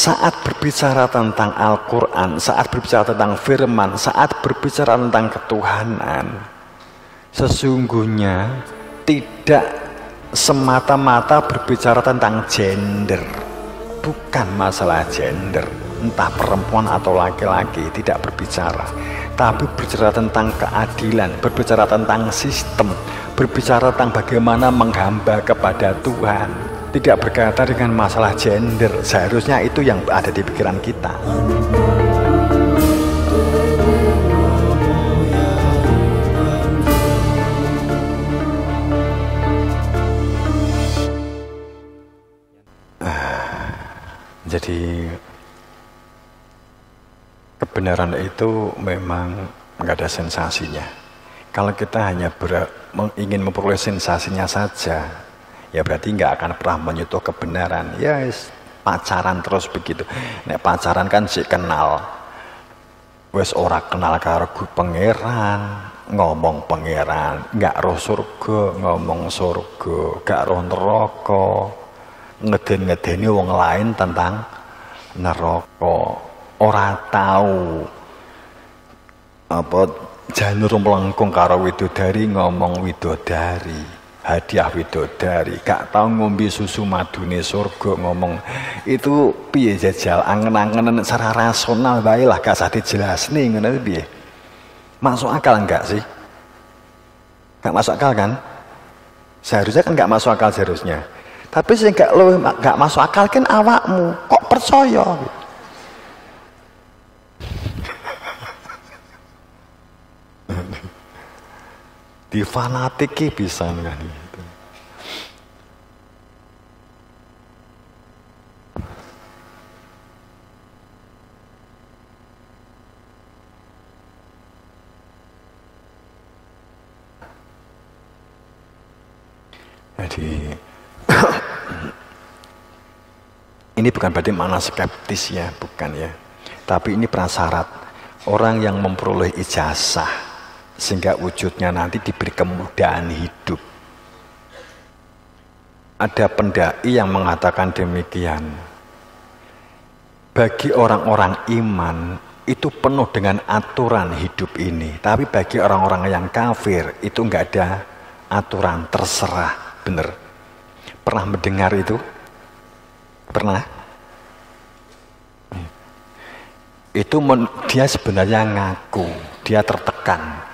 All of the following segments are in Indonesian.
saat berbicara tentang Al-Quran, saat berbicara tentang firman, saat berbicara tentang ketuhanan, sesungguhnya tidak semata-mata berbicara tentang gender. Bukan masalah gender, entah perempuan atau laki-laki, tidak berbicara. Tapi berbicara tentang keadilan, berbicara tentang sistem, berbicara tentang bagaimana menghamba kepada Tuhan. Tidak berkaitan dengan masalah gender. Seharusnya itu yang ada di pikiran kita. Jadi kebenaran itu memang nggak ada sensasinya. Kalau kita hanya ingin memperoleh sensasinya saja, ya berarti nggak akan pernah menyentuh kebenaran. Ya pacaran terus begitu. Nek pacaran kan si kenal, wes ora kenal karo pangeran, ngomong pangeran, nggak roh surga, ngomong surga, nggak roh neraka, ngeden-ngedeni wong lain tentang neraka, ora tahu apa janur melengkung karo widodari, ngomong widodari, hadiah widodari, gak tahu ngombe susu madune surga, ngomong itu piye jajal angen-angenan secara rasional bae lah, gak usah dijelasne ngono piye. Masuk akal enggak sih? Gak masuk akal kan? Seharusnya kan gak masuk akal seharusnya. Tapi sing gak masuk akal kan awakmu, kok percaya? Difanatiki bisa kan gitu. Jadi ini bukan berarti makna skeptis ya, bukan ya. Tapi ini prasyarat orang yang memperoleh ijazah sehingga wujudnya nanti diberi kemudahan hidup. Ada pendai yang mengatakan demikian. Bagi orang-orang iman itu penuh dengan aturan hidup ini, tapi bagi orang-orang yang kafir itu enggak ada aturan, terserah. Bener. Pernah mendengar itu? Pernah? Itu dia sebenarnya ngaku, dia tertekan.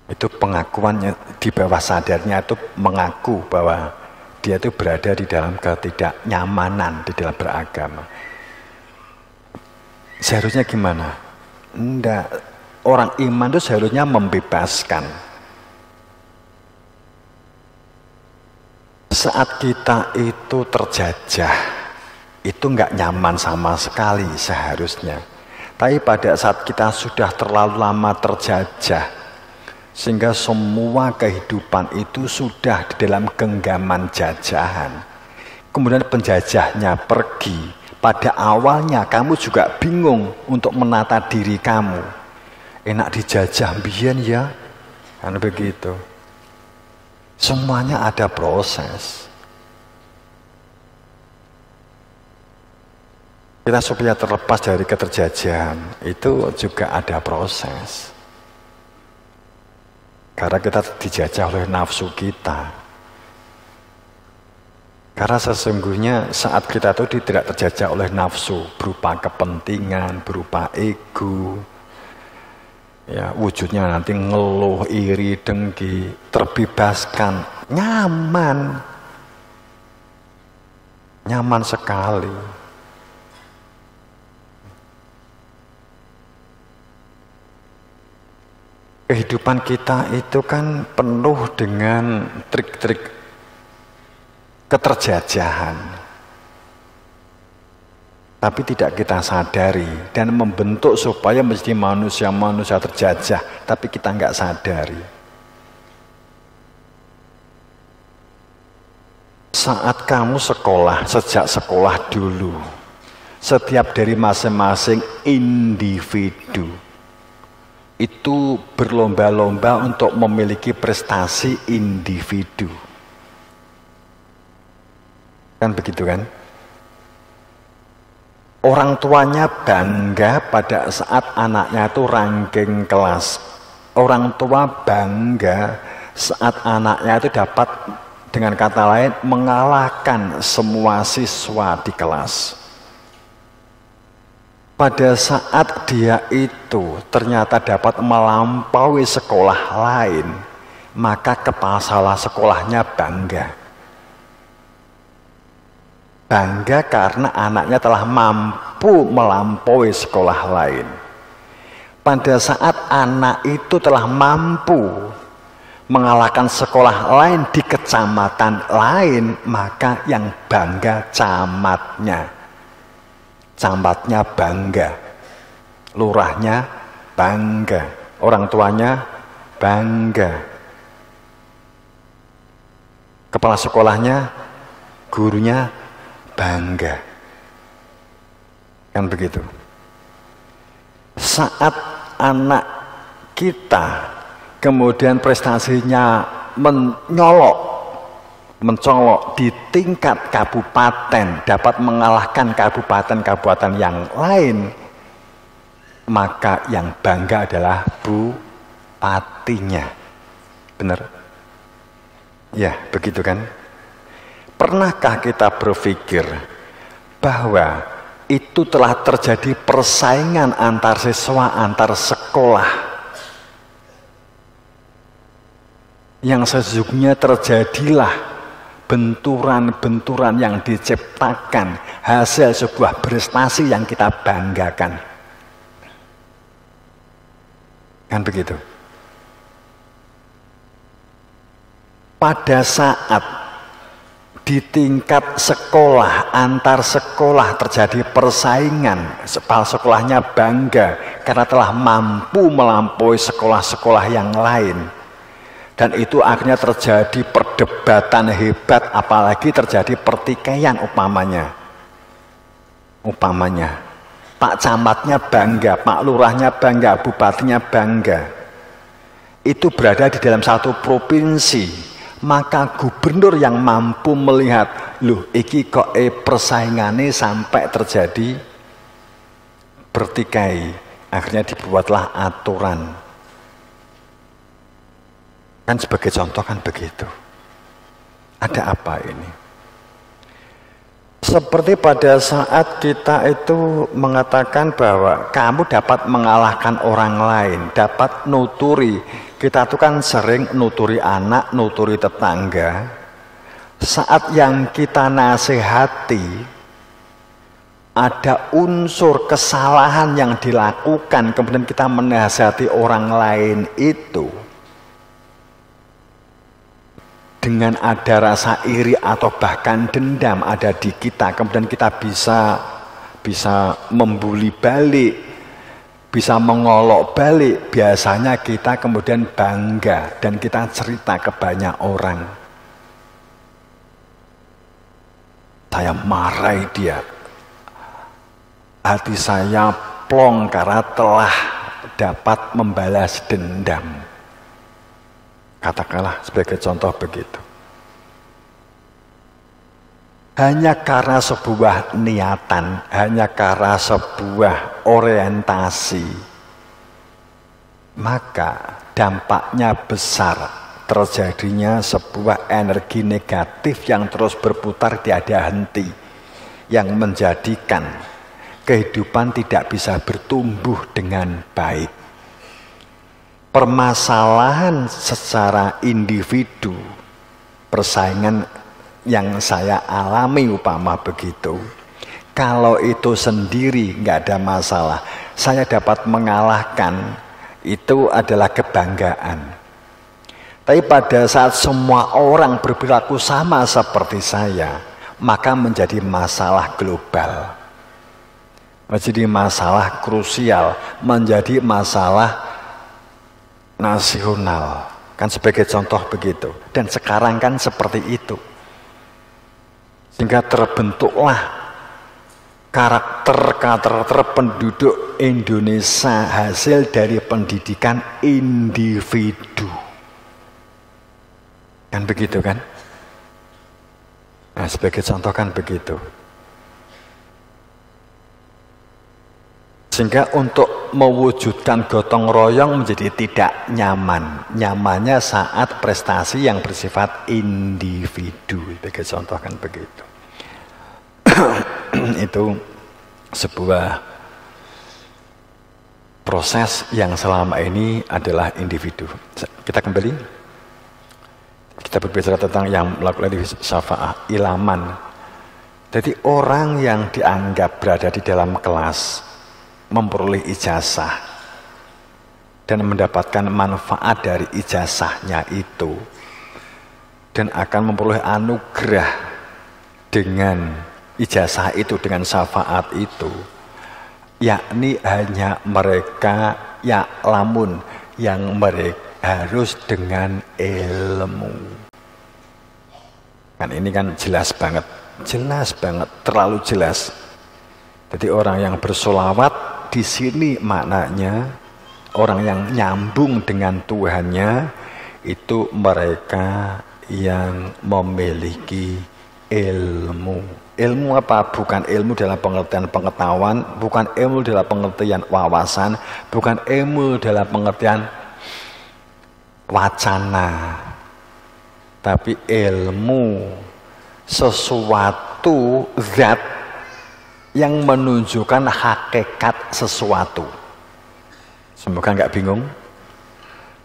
Itu pengakuannya di bawah sadarnya itu mengaku bahwa dia itu berada di dalam ketidaknyamanan di dalam beragama. Seharusnya gimana? Enggak, orang iman itu seharusnya membebaskan. Saat kita itu terjajah, itu enggak nyaman sama sekali seharusnya. Tapi pada saat kita sudah terlalu lama terjajah, sehingga semua kehidupan itu sudah di dalam genggaman jajahan. Kemudian penjajahnya pergi. Pada awalnya kamu juga bingung untuk menata diri kamu. Enak dijajah mbiyen ya, kan begitu. Semuanya ada proses. Kita supaya terlepas dari keterjajahan itu juga ada proses. Karena kita dijajah oleh nafsu kita. Karena sesungguhnya saat kita itu tidak terjajah oleh nafsu berupa kepentingan, berupa ego, ya wujudnya nanti ngeluh, iri, dengki, terbebaskan, nyaman sekali. Kehidupan kita itu kan penuh dengan trik-trik keterjajahan, tapi tidak kita sadari dan membentuk supaya mesti manusia terjajah, tapi kita nggak sadari. Saat kamu sekolah, sejak sekolah dulu, setiap dari masing-masing individu itu berlomba-lomba untuk memiliki prestasi individu. Kan begitu kan? Orang tuanya bangga pada saat anaknya itu ranking kelas. Orang tua bangga saat anaknya itu dapat, dengan kata lain, mengalahkan semua siswa di kelas. Pada saat dia itu ternyata dapat melampaui sekolah lain, maka kepala sekolahnya bangga. Bangga karena anaknya telah mampu melampaui sekolah lain. Pada saat anak itu telah mampu mengalahkan sekolah lain di kecamatan lain, maka yang bangga camatnya. Camatnya bangga, lurahnya bangga, orang tuanya bangga, kepala sekolahnya, gurunya bangga. Kan begitu. Saat anak kita kemudian prestasinya mencolok di tingkat kabupaten, dapat mengalahkan kabupaten-kabupaten yang lain, maka yang bangga adalah bupatinya. Benar? Ya, begitu kan? Pernahkah kita berpikir bahwa itu telah terjadi persaingan antar siswa, antar sekolah, yang sesungguhnya terjadilah benturan-benturan yang diciptakan hasil sebuah prestasi yang kita banggakan. Kan begitu? Pada saat di tingkat sekolah, antar sekolah terjadi persaingan, kepala sekolahnya bangga karena telah mampu melampaui sekolah-sekolah yang lain. Dan itu akhirnya terjadi perdebatan hebat, apalagi terjadi pertikaian umpamanya. Pak camatnya bangga, Pak lurahnya bangga, bupatinya bangga. Itu berada di dalam satu provinsi, maka gubernur yang mampu melihat, loh iki kok persaingannya sampai terjadi bertikai. Akhirnya dibuatlah aturan. Kan sebagai contoh kan begitu. Ada apa ini? Seperti pada saat kita itu mengatakan bahwa kamu dapat mengalahkan orang lain, dapat nuturi. Kita tuh kan sering nuturi anak, nuturi tetangga. Saat yang kita nasihati, ada unsur kesalahan yang dilakukan, kemudian kita menasihati orang lain itu, dengan ada rasa iri atau bahkan dendam ada di kita, kemudian kita bisa membuli balik, bisa mengolok balik, biasanya kita kemudian bangga dan kita cerita ke banyak orang. Saya marahi dia, hati saya plong karena telah dapat membalas dendam. Katakanlah sebagai contoh begitu. Hanya karena sebuah niatan, hanya karena sebuah orientasi, maka dampaknya besar, terjadinya sebuah energi negatif yang terus berputar tiada henti, yang menjadikan kehidupan tidak bisa bertumbuh dengan baik. Permasalahan secara individu, persaingan yang saya alami umpama begitu, kalau itu sendiri nggak ada masalah, saya dapat mengalahkan, itu adalah kebanggaan. Tapi pada saat semua orang berperilaku sama seperti saya, maka menjadi masalah global, menjadi masalah krusial, menjadi masalah nasional. Kan sebagai contoh begitu. Dan sekarang kan seperti itu. Sehingga terbentuklah karakter penduduk Indonesia hasil dari pendidikan individu. Kan begitu kan? Nah, sebagai contoh kan begitu. Sehingga untuk mewujudkan gotong royong menjadi tidak nyaman. Nyamannya saat prestasi yang bersifat individu. Sebagai contoh kan begitu. Itu sebuah proses yang selama ini adalah individu. Kita kembali. Kita berbicara tentang yang melakukan syafa'ah, ilaman. Jadi orang yang dianggap berada di dalam kelas memperoleh ijazah dan mendapatkan manfaat dari ijazahnya itu dan akan memperoleh anugerah dengan ijazah itu, dengan syafaat itu, yakni hanya mereka ya'lamun yang mereka harus dengan ilmu. Kan ini kan jelas banget, terlalu jelas. Jadi orang yang bersolawat di sini maknanya orang yang nyambung dengan Tuhannya itu mereka yang memiliki ilmu. Ilmu apa? Bukan ilmu dalam pengertian pengetahuan, bukan ilmu dalam pengertian wawasan, bukan ilmu dalam pengertian wacana, tapi ilmu sesuatu zat yang menunjukkan hakikat sesuatu. Semoga nggak bingung.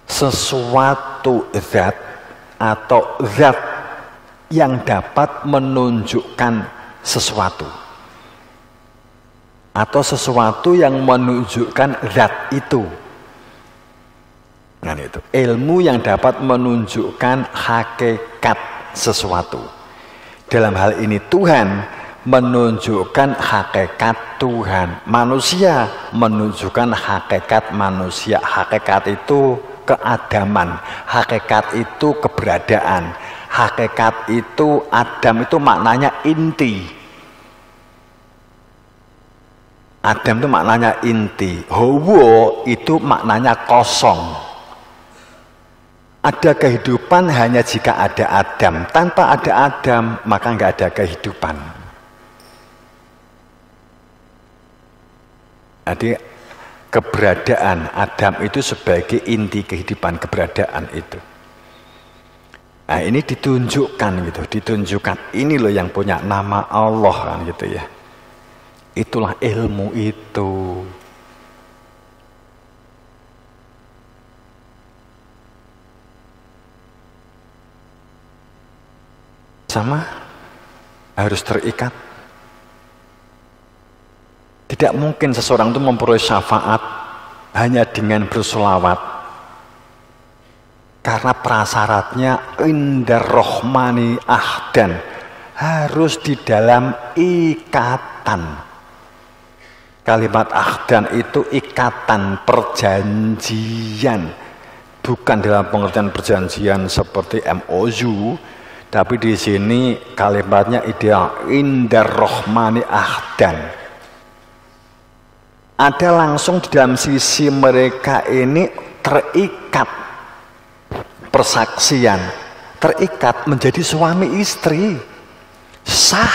Sesuatu zat atau zat yang dapat menunjukkan sesuatu. Atau sesuatu yang menunjukkan zat itu. Nah itu. Ilmu yang dapat menunjukkan hakikat sesuatu. Dalam hal ini Tuhan menunjukkan hakikat Tuhan. Manusia menunjukkan hakikat manusia. Hakikat itu keadaman, hakikat itu keberadaan, hakikat itu Adam itu maknanya inti. Adam itu maknanya inti. Hawa itu maknanya kosong. Ada kehidupan hanya jika ada Adam. Tanpa ada Adam maka nggak ada kehidupan. Jadi keberadaan Adam itu sebagai inti kehidupan, keberadaan itu. Nah ini ditunjukkan gitu, ditunjukkan. Ini loh yang punya nama Allah kan gitu ya. Itulah ilmu itu. Sama harus terikat. Tidak mungkin seseorang itu memperoleh syafaat hanya dengan bersolawat. Karena prasyaratnya indar rohmani ahdan. Harus di dalam ikatan. Kalimat ahdan itu ikatan, perjanjian. Bukan dalam pengertian perjanjian seperti MOU. Tapi di sini kalimatnya ideal. Indar rohmani ahdan. Ada langsung di dalam sisi mereka ini terikat persaksian, terikat menjadi suami istri, sah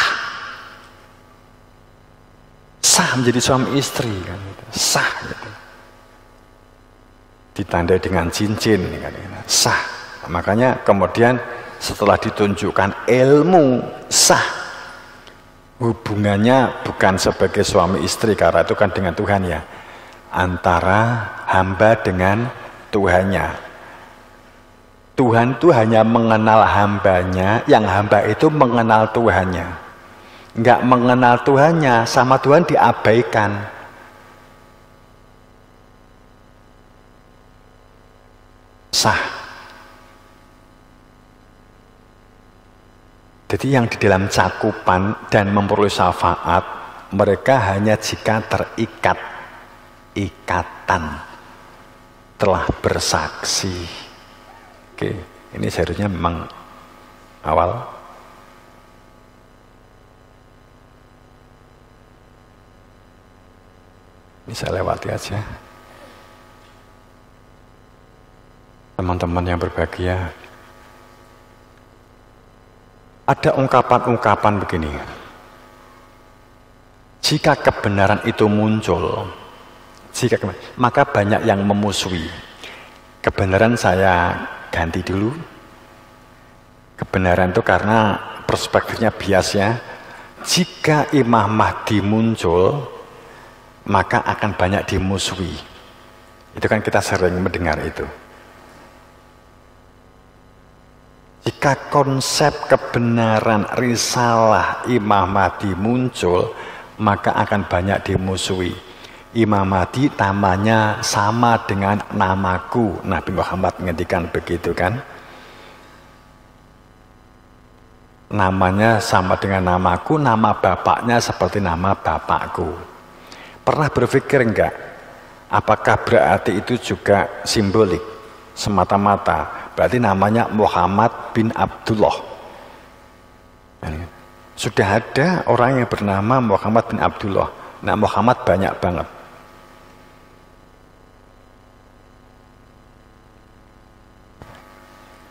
menjadi suami istri kan, sah gitu. Ditandai dengan cincin kan, sah. Makanya kemudian setelah ditunjukkan ilmu sah. Hubungannya bukan sebagai suami istri karena itu kan dengan Tuhan ya, antara hamba dengan Tuhannya. Tuhan itu hanya mengenal hambanya, yang hamba itu mengenal Tuhannya. Enggak mengenal Tuhannya, sama Tuhan diabaikan. Sah. Jadi yang di dalam cakupan dan memperoleh syafaat, mereka hanya jika terikat, ikatan, telah bersaksi. Oke, ini seharusnya memang awal. Ini saya lewati aja. Teman-teman yang berbahagia, Ada ungkapan-ungkapan begini. Jika kebenaran itu muncul, maka banyak yang memusuhi. Kebenaran saya ganti dulu. Kebenaran itu karena perspektifnya bias ya. Jika Imam Mahdi muncul, maka akan banyak dimusuhi. Itu kan kita sering mendengar itu. Jika konsep kebenaran risalah Imam Mahdi muncul, maka akan banyak dimusuhi. Imam Mahdi namanya sama dengan namaku. Nabi Muhammad menghentikan begitu kan. Namanya sama dengan namaku, nama bapaknya seperti nama bapakku. Pernah berpikir enggak? Apakah berarti itu juga simbolik? Semata-mata. Berarti namanya Muhammad bin Abdullah. Sudah ada orang yang bernama Muhammad bin Abdullah. Nah, Muhammad banyak banget.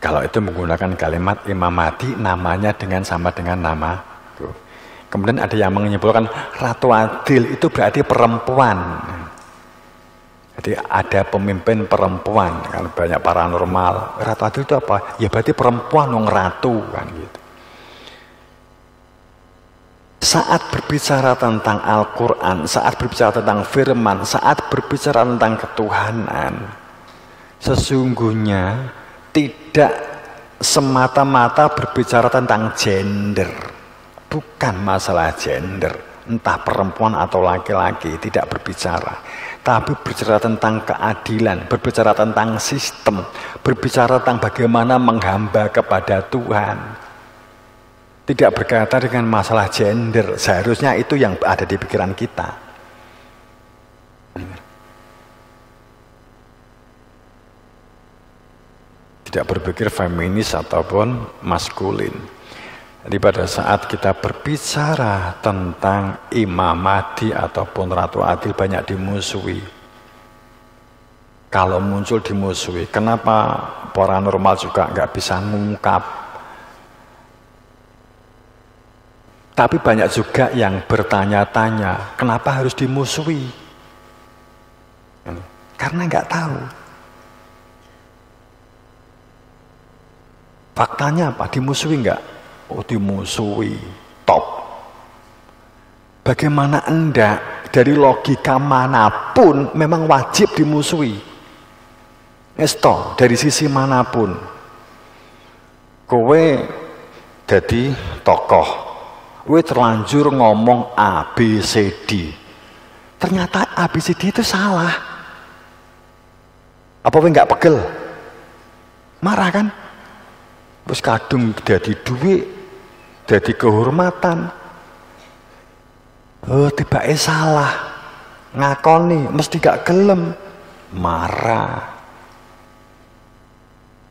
Kalau itu menggunakan kalimat Imam Mahdi, namanya sama dengan nama. Kemudian ada yang menyimpulkan Ratu Adil itu berarti perempuan. Jadi ada pemimpin perempuan, kan banyak paranormal. Ratu Adil itu apa? Ya berarti perempuan dong, ratu kan gitu. Saat berbicara tentang Al-Quran, saat berbicara tentang firman, saat berbicara tentang ketuhanan, sesungguhnya tidak semata-mata berbicara tentang gender. Bukan masalah gender, entah perempuan atau laki-laki, tidak berbicara. Tapi berbicara tentang keadilan, berbicara tentang sistem, berbicara tentang bagaimana menghamba kepada Tuhan. Tidak berkaitan dengan masalah gender, seharusnya itu yang ada di pikiran kita. Tidak berpikir feminis ataupun maskulin. Jadi pada saat kita berbicara tentang Imam Mahdi ataupun Ratu Adil banyak dimusuhi. Kalau muncul dimusuhi, kenapa paranormal juga nggak bisa ngungkap? Tapi banyak juga yang bertanya-tanya, kenapa harus dimusuhi? Karena nggak tahu. Faktanya apa? Dimusuhi nggak? Oh, dimusuhi, top. Bagaimana enggak, dari logika manapun memang wajib dimusuhi. Esto, dari sisi manapun. Kowe jadi tokoh, kowe terlanjur ngomong A, B, C, D. Ternyata A, B, C, D itu salah. Apa kowe nggak pegel? Marah kan? Terus kadung jadi duit, jadi kehormatan. Oh, tibake salah. Ngakoni, mesti gak gelem. Marah.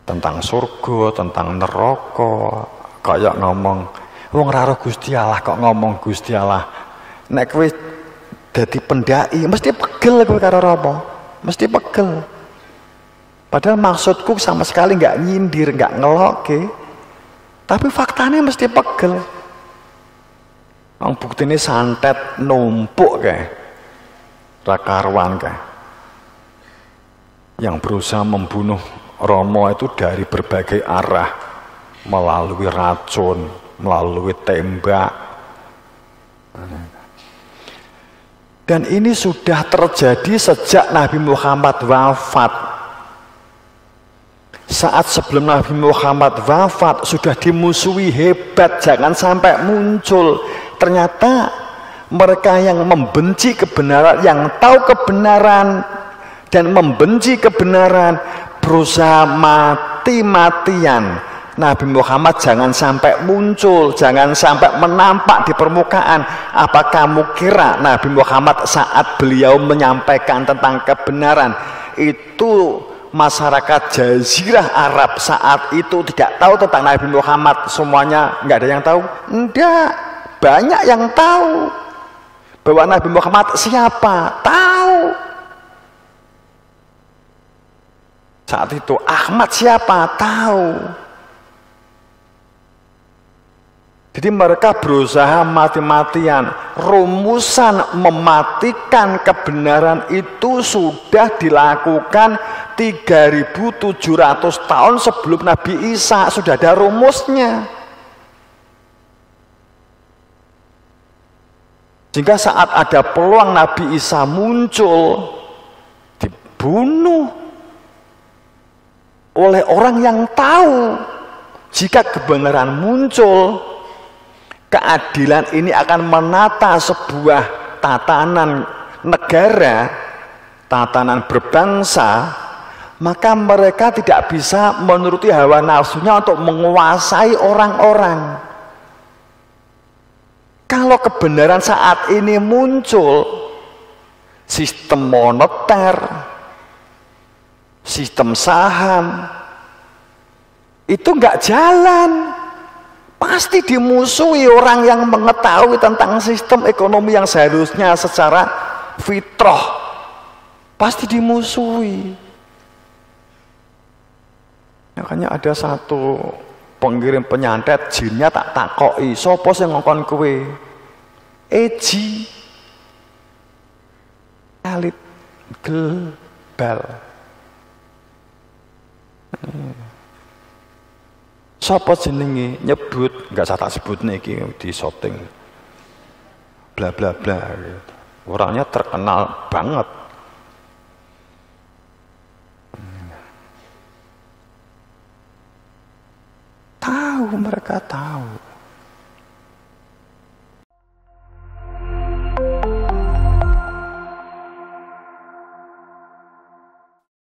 Tentang surga, tentang neraka. Kayak ngomong, wong ra roh Gusti Allah kok ngomong Gusti Allah. Nek kowe dadi pendai, mesti pegel kowe karo apa? Mesti pegel. Padahal maksudku sama sekali nggak nyindir, nggak ngeloke, tapi faktanya mesti pegel. Bukti ini santet numpuk kayak rakaruan kayak yang berusaha membunuh Romo itu dari berbagai arah, melalui racun, melalui tembak. Dan ini sudah terjadi sejak Nabi Muhammad wafat. Saat sebelum Nabi Muhammad wafat sudah dimusuhi hebat, jangan sampai muncul. Ternyata mereka yang membenci kebenaran, yang tahu kebenaran dan membenci kebenaran, berusaha mati-matian. Nabi Muhammad jangan sampai muncul, jangan sampai menampak di permukaan. Apa kamu kira Nabi Muhammad saat beliau menyampaikan tentang kebenaran itu masyarakat Jazirah Arab saat itu tidak tahu tentang Nabi Muhammad? Semuanya nggak ada yang tahu? Enggak, banyak yang tahu bahwa Nabi Muhammad siapa, tahu. Saat itu Ahmad siapa, tahu. Jadi mereka berusaha mati-matian. Rumusan mematikan kebenaran itu sudah dilakukan 3.700 tahun sebelum Nabi Isa. Sudah ada rumusnya. Sehingga saat ada peluang Nabi Isa muncul, dibunuh oleh orang yang tahu jika kebenaran muncul, keadilan ini akan menata sebuah tatanan negara, tatanan berbangsa, maka mereka tidak bisa menuruti hawa nafsunya untuk menguasai orang-orang. Kalau kebenaran saat ini muncul, sistem moneter, sistem saham, itu nggak jalan. Pasti dimusuhi orang yang mengetahui tentang sistem ekonomi yang seharusnya secara fitrah. Pasti dimusuhi. Makanya ada satu pengirim penyantet, jinnya tak takoki, sapa sing ngongkon kowe? Eji elit global. Sapa jenenge? Nyebut, enggak usah tak sebut niki di shooting. Bla bla bla. Orangnya terkenal banget. Tahu, mereka tahu.